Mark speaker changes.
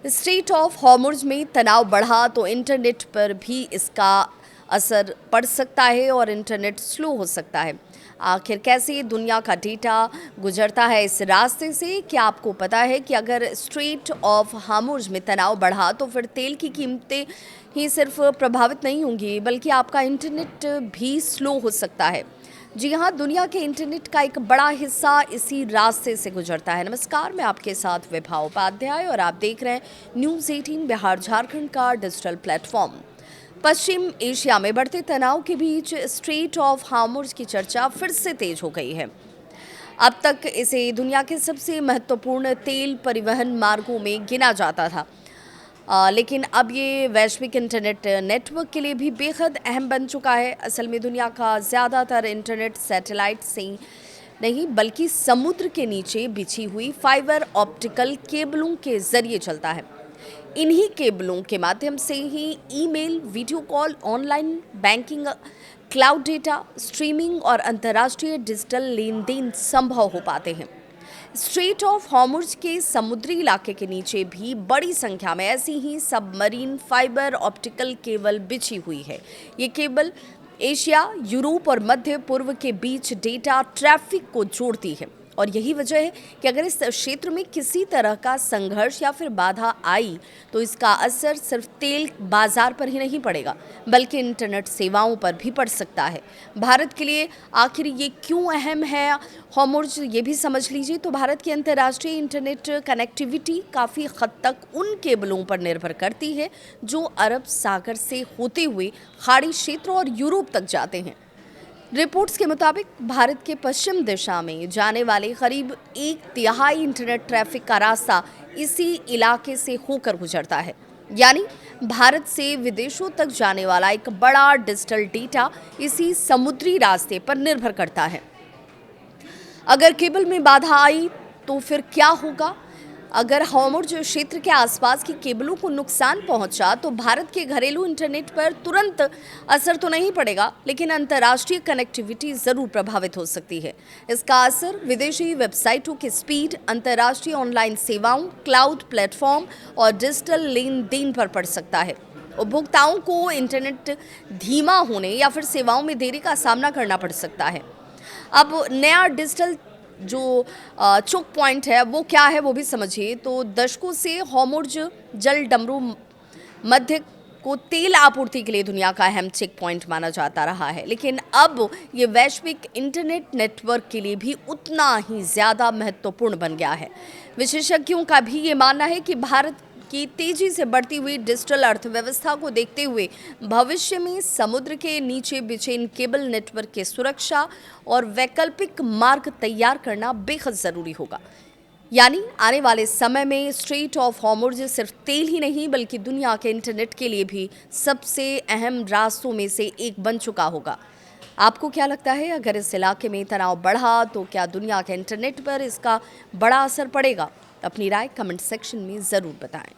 Speaker 1: Straight of Hormuz में तनाव बढ़ा तो इंटरनेट पर भी इसका असर पड़ सकता है और इंटरनेट स्लो हो सकता है। आखिर कैसे दुनिया का डेटा गुजरता है इस रास्ते से? क्या आपको पता है कि अगर स्ट्रेट ऑफ हॉर्मुज़ में तनाव बढ़ा तो फिर तेल की कीमतें ही सिर्फ प्रभावित नहीं होंगी बल्कि आपका इंटरनेट भी स्लो हो सकता है। जी हाँ, दुनिया के इंटरनेट का एक बड़ा हिस्सा इसी रास्ते से गुजरता है। नमस्कार, मैं आपके साथ विभा उपाध्याय और आप देख रहे हैं न्यूज़ 18 बिहार झारखंड का डिजिटल प्लेटफॉर्म। पश्चिम एशिया में बढ़ते तनाव के बीच स्ट्रेट ऑफ हार्मुज़ की चर्चा फिर से तेज हो गई है। अब तक इसे दुनिया के सबसे महत्वपूर्ण तेल परिवहन मार्गों में गिना जाता था। लेकिन अब ये वैश्विक इंटरनेट नेटवर्क के लिए भी बेहद अहम बन चुका है। असल में दुनिया का ज़्यादातर इंटरनेट सैटेलाइट से नहीं बल्कि समुद्र के नीचे बिछी हुई फाइबर ऑप्टिकल केबलों के ज़रिए चलता है। इन्हीं केबलों के माध्यम से ही email, video call, online banking, cloud data, streaming और अंतर्राष्ट्रीय डिजिटल लेन देन संभव हो पाते हैं। स्ट्रेट ऑफ हॉर्मुज़ के समुद्री इलाके के नीचे भी बड़ी संख्या में ऐसी ही सबमरीन फाइबर ऑप्टिकल केबल बिछी हुई है। ये केबल एशिया, यूरोप और मध्य पूर्व के बीच डेटा ट्रैफिक को जोड़ती है और यही वजह है कि अगर इस क्षेत्र में किसी तरह का संघर्ष या फिर बाधा आई तो इसका असर सिर्फ तेल बाजार पर ही नहीं पड़ेगा बल्कि इंटरनेट सेवाओं पर भी पड़ सकता है। भारत के लिए आखिर ये क्यों अहम है हॉर्मुज़, ये भी समझ लीजिए। तो भारत की अंतर्राष्ट्रीय इंटरनेट कनेक्टिविटी काफ़ी हद तक उन केबलों पर निर्भर करती है जो अरब सागर से होते हुए खाड़ी क्षेत्र और यूरोप तक जाते हैं। रिपोर्ट्स के मुताबिक भारत के पश्चिम दिशा में जाने वाले करीब 1/3 इंटरनेट ट्रैफिक का रास्ता इसी इलाके से होकर गुजरता है। यानी भारत से विदेशों तक जाने वाला एक बड़ा डिजिटल डेटा इसी समुद्री रास्ते पर निर्भर करता है। अगर केबल में बाधा आई तो फिर क्या होगा? अगर हॉर्मुज़ क्षेत्र के आसपास की केबलों को नुकसान पहुंचा तो भारत के घरेलू इंटरनेट पर तुरंत असर तो नहीं पड़ेगा लेकिन अंतर्राष्ट्रीय कनेक्टिविटी ज़रूर प्रभावित हो सकती है। इसका असर विदेशी वेबसाइटों की स्पीड, अंतर्राष्ट्रीय ऑनलाइन सेवाओं, क्लाउड प्लेटफॉर्म और डिजिटल लेन देन पर पड़ सकता है। उपभोक्ताओं को इंटरनेट धीमा होने या फिर सेवाओं में देरी का सामना करना पड़ सकता है। अब नया डिजिटल जो चोक पॉइंट है वो क्या है वो भी समझिए। तो दशकों से हॉर्मुज़ जल डमरू मध्य को तेल आपूर्ति के लिए दुनिया का अहम चेक पॉइंट माना जाता रहा है, लेकिन अब ये वैश्विक इंटरनेट नेटवर्क के लिए भी उतना ही ज़्यादा महत्वपूर्ण बन गया है। विशेषज्ञों का भी ये मानना है कि भारत की तेजी से बढ़ती हुई डिजिटल अर्थव्यवस्था को देखते हुए भविष्य में समुद्र के नीचे बिछे इन केबल नेटवर्क की सुरक्षा और वैकल्पिक मार्ग तैयार करना बेहद ज़रूरी होगा। यानी आने वाले समय में स्ट्रेट ऑफ हॉर्मुज़ सिर्फ तेल ही नहीं बल्कि दुनिया के इंटरनेट के लिए भी सबसे अहम रास्तों में से एक बन चुका होगा। आपको क्या लगता है, अगर इस इलाके में तनाव बढ़ा तो क्या दुनिया के इंटरनेट पर इसका बड़ा असर पड़ेगा? अपनी राय कमेंट सेक्शन में ज़रूर बताएं।